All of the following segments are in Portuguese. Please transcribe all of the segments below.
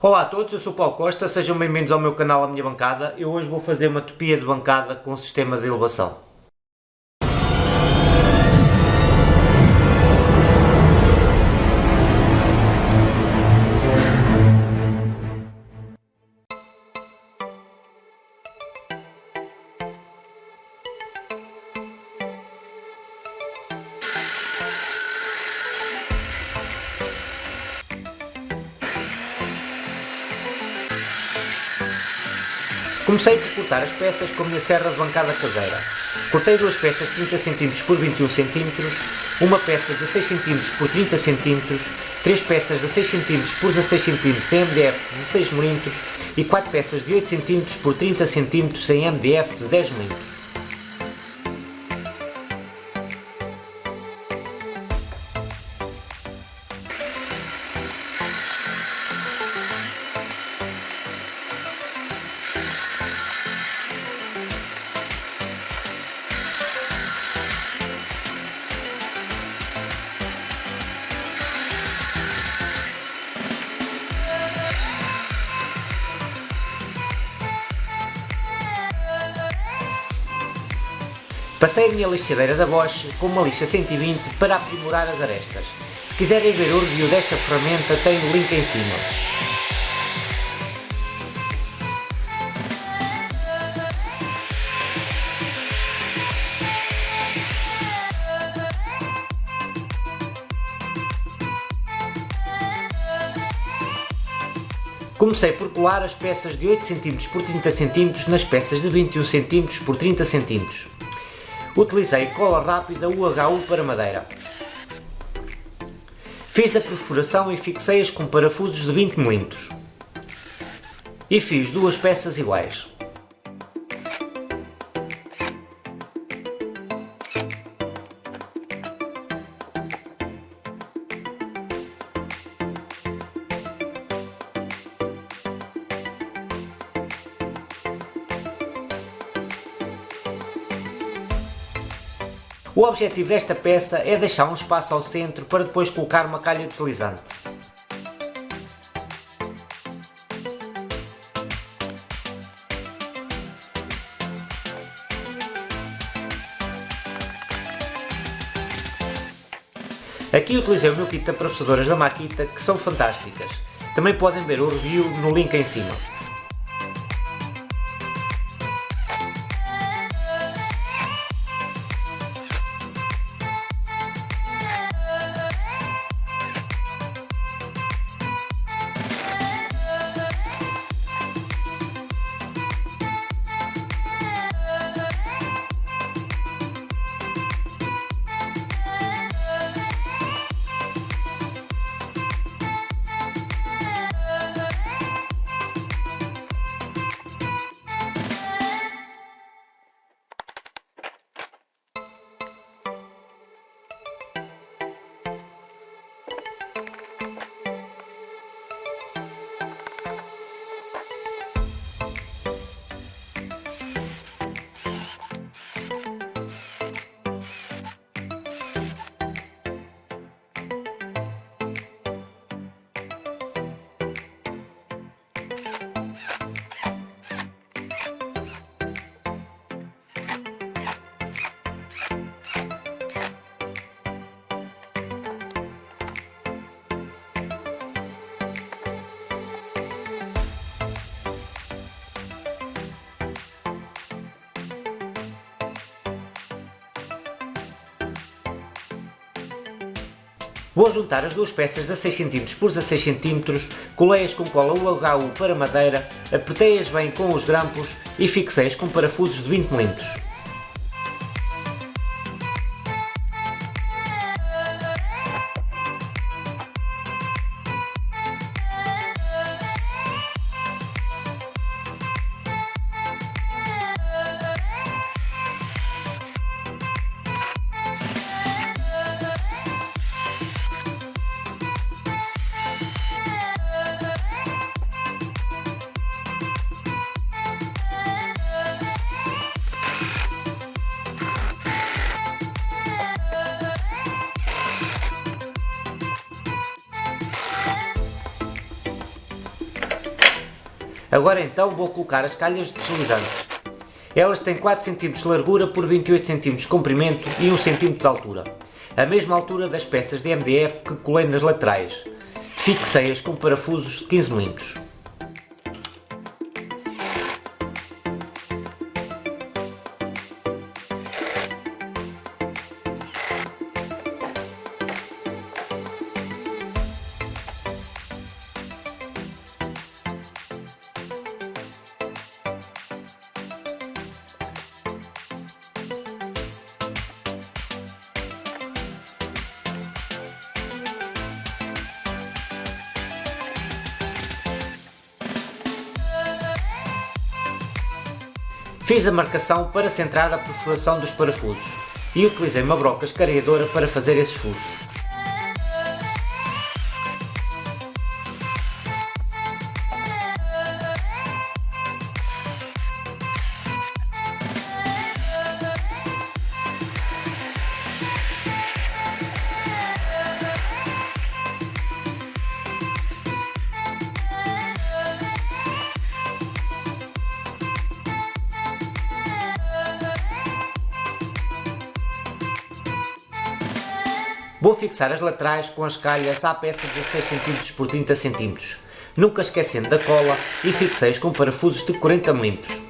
Olá a todos, eu sou o Paulo Costa, sejam bem-vindos ao meu canal A Minha Bancada. Eu hoje vou fazer uma topia de bancada com sistema de elevação. Comecei por cortar as peças com a minha serra de bancada caseira. Cortei duas peças de 30 cm por 21 cm, uma peça de 16 cm por 30 cm, três peças de 6 cm por 16 cm em MDF de 16 mm e quatro peças de 8 cm por 30 cm em MDF de 10 mm. Passei a minha lixadeira da Bosch com uma lixa 120 para aprimorar as arestas. Se quiserem ver o review desta ferramenta, tem o link em cima. Comecei por colar as peças de 8 cm por 30 cm nas peças de 21 cm por 30 cm. Utilizei cola rápida UHU para madeira. Fiz a perfuração e fixei-as com parafusos de 20 mm. E fiz duas peças iguais. O objetivo desta peça é deixar um espaço ao centro para depois colocar uma calha deslizante. Aqui utilizei o meu kit de parafusadoras da Makita, que são fantásticas. Também podem ver o review no link em cima. Vou juntar as duas peças de 16 cm por 16 cm, colei-as com cola UHU para madeira, apertei-as bem com os grampos e fixei-as com parafusos de 20 mm. Agora então vou colocar as calhas deslizantes. Elas têm 4 cm de largura por 28 cm de comprimento e 1 cm de altura. A mesma altura das peças de MDF que colei nas laterais. Fixei-as com parafusos de 15 mm. Fiz a marcação para centrar a perfuração dos parafusos e utilizei uma broca escareadora para fazer esses furos. Vou fixar as laterais com as calhas à peça de 16 cm por 30 cm, nunca esquecendo da cola, e fixei-os com parafusos de 40 mm.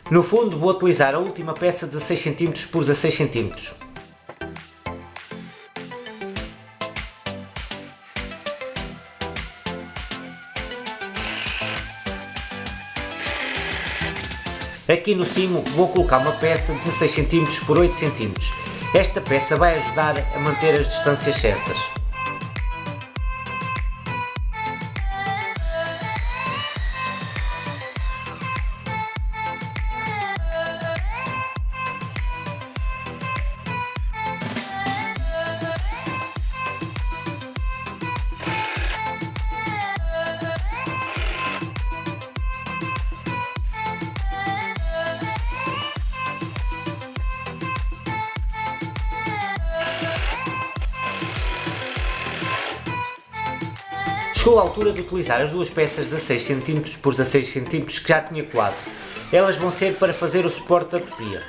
No fundo vou utilizar a última peça de 16 cm por 16 cm. Aqui no cimo vou colocar uma peça de 16 cm por 8 cm. Esta peça vai ajudar a manter as distâncias certas. Chegou a altura de utilizar as duas peças de 16 cm por 16 cm que já tinha colado. Elas vão ser para fazer o suporte da topia.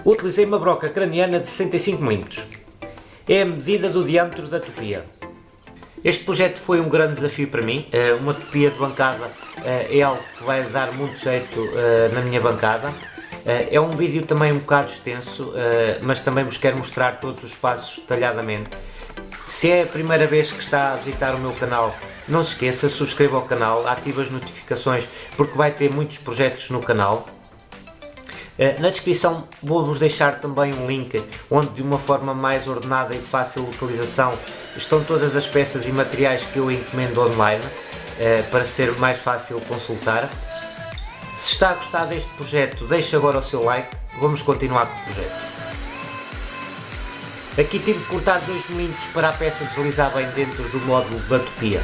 Utilizei uma broca craniana de 65 mm. É a medida do diâmetro da topia. Este projeto foi um grande desafio para mim. Uma topia de bancada é algo que vai dar muito jeito na minha bancada. É um vídeo também um bocado extenso, mas também vos quero mostrar todos os passos detalhadamente. Se é a primeira vez que está a visitar o meu canal, não se esqueça, subscreva o canal, ative as notificações, porque vai ter muitos projetos no canal. Na descrição vou-vos deixar também um link onde, de uma forma mais ordenada e de fácil localização, estão todas as peças e materiais que eu encomendo online, para ser mais fácil consultar. Se está a gostar deste projeto, deixe agora o seu like. Vamos continuar com o projeto. Aqui tive de cortar 2 mm para a peça deslizar bem dentro do módulo da topia.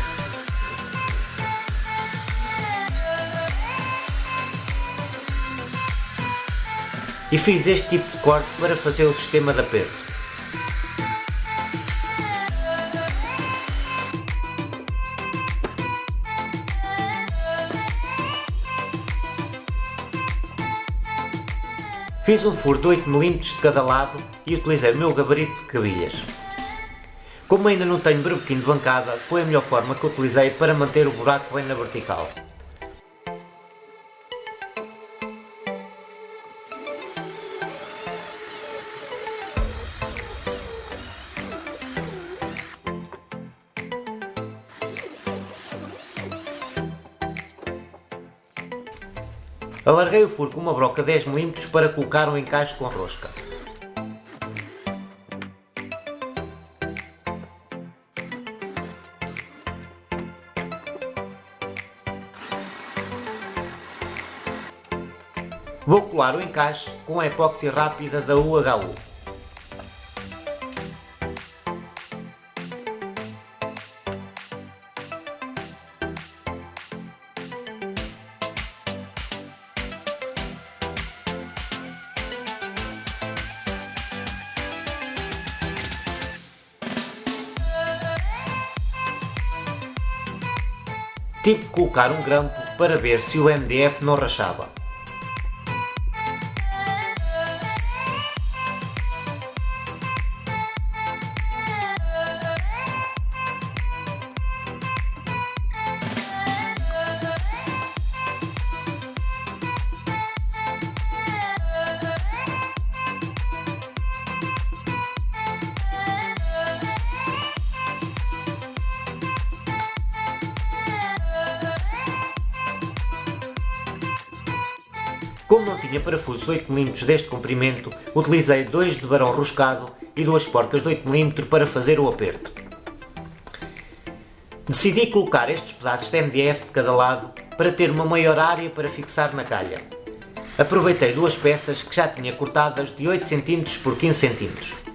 E fiz este tipo de corte para fazer o sistema de aperto. Fiz um furo de 8 mm de cada lado e utilizei o meu gabarito de cabilhas. Como ainda não tenho berbequim de bancada, foi a melhor forma que utilizei para manter o buraco bem na vertical. Alarguei o furo com uma broca 10 mm para colocar um encaixe com rosca. Vou colar o encaixe com a epóxi rápida da UHU. Tive que colocar um grampo para ver se o MDF não rachava. Como não tinha parafusos de 8mm deste comprimento, utilizei 2 de barão roscado e 2 porcas de 8mm para fazer o aperto. Decidi colocar estes pedaços de MDF de cada lado para ter uma maior área para fixar na calha. Aproveitei 2 peças que já tinha cortadas de 8 cm por 15 cm.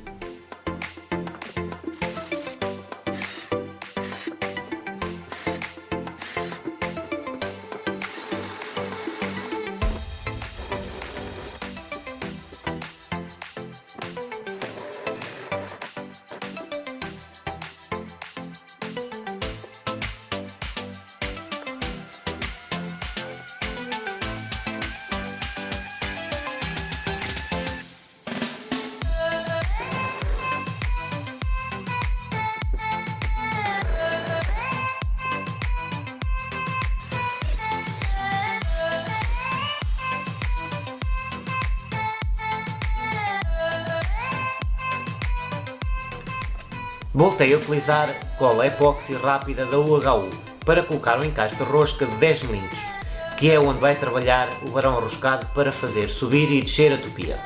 Voltei a utilizar cola epóxi rápida da UHU para colocar um encaixe de rosca de 10mm, que é onde vai trabalhar o barão roscado para fazer subir e descer a tupia.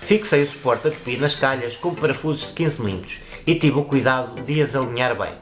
Fixei o suporte a tupi nas calhas com parafusos de 15mm e tive o cuidado de as alinhar bem.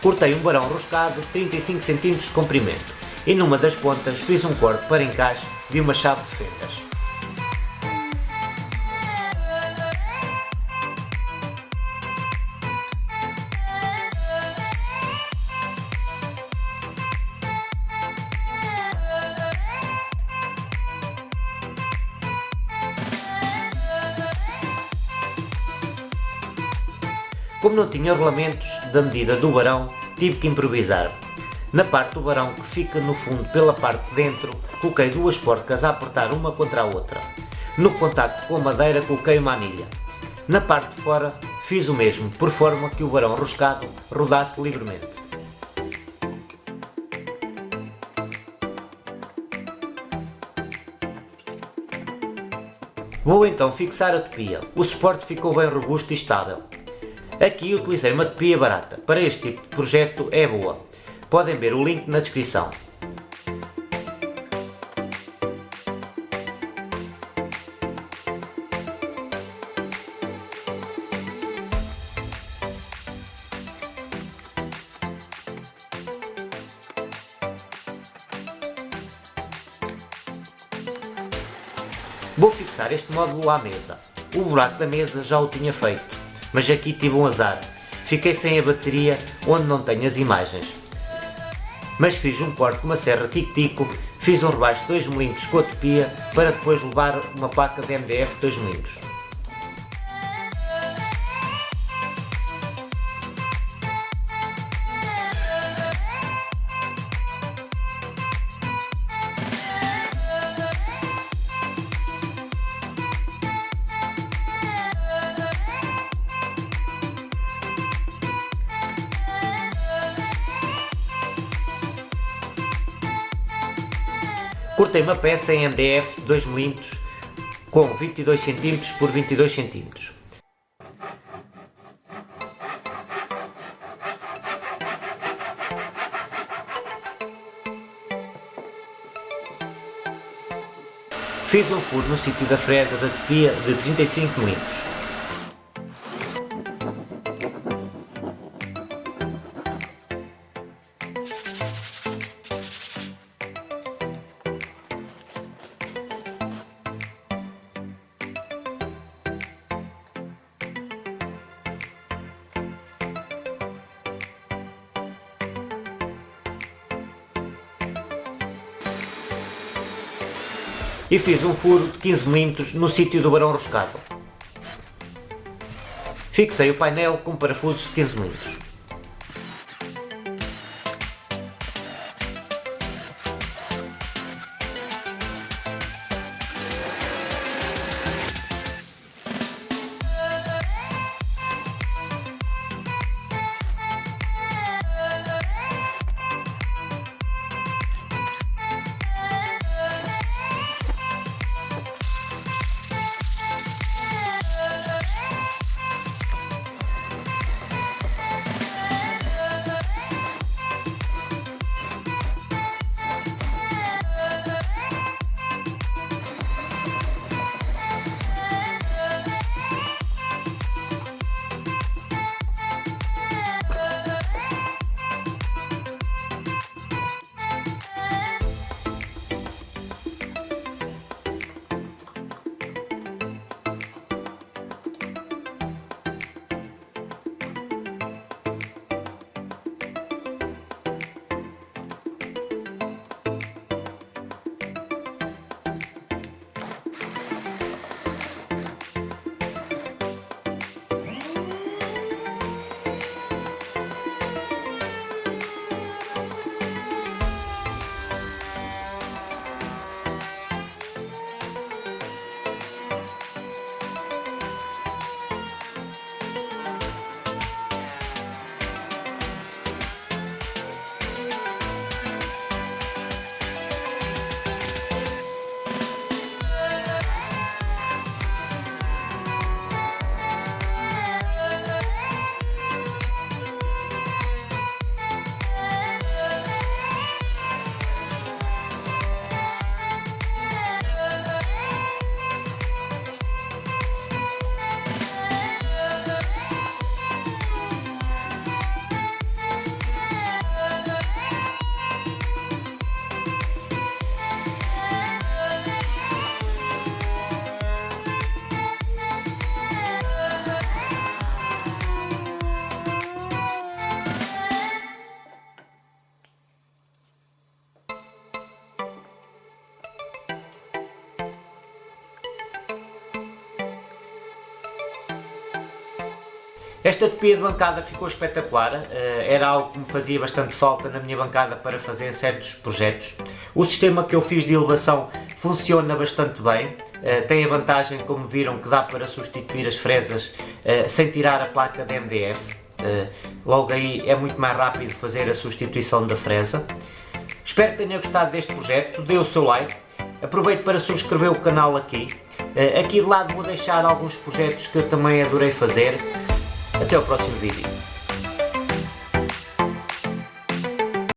Cortei um barão roscado de 35 cm de comprimento e numa das pontas fiz um corte para encaixe de uma chave de fendas. Como não tinha rolamentos da medida do barão, tive que improvisar. Na parte do barão que fica no fundo pela parte de dentro, coloquei 2 porcas a apertar uma contra a outra. No contacto com a madeira coloquei uma anilha. Na parte de fora fiz o mesmo, por forma que o barão roscado rodasse livremente. Vou então fixar a tupia. O suporte ficou bem robusto e estável. Aqui utilizei uma tupia barata. Para este tipo de projeto é boa. Podem ver o link na descrição. Vou fixar este módulo à mesa. O buraco da mesa já o tinha feito, mas aqui tive um azar. Fiquei sem a bateria onde não tenho as imagens. Mas fiz um corte com uma serra tico-tico, Fiz um rebaixo de 2 mm com a tupia para depois levar uma placa de MDF de 2 mm. Cortei uma peça em MDF de 2 mm com 22 cm por 22 cm. Fiz um furo no sítio da fresa da tupia de 35 mm. E fiz um furo de 15 mm no sítio do barão roscado. Fixei o painel com parafusos de 15 mm. Esta tupia de bancada ficou espetacular, era algo que me fazia bastante falta na minha bancada para fazer certos projetos. O sistema que eu fiz de elevação funciona bastante bem, tem a vantagem, como viram, que dá para substituir as fresas sem tirar a placa de MDF, logo aí é muito mais rápido fazer a substituição da fresa. Espero que tenha gostado deste projeto, dê o seu like, aproveite para subscrever o canal aqui. Aqui de lado vou deixar alguns projetos que eu também adorei fazer. Até o próximo vídeo.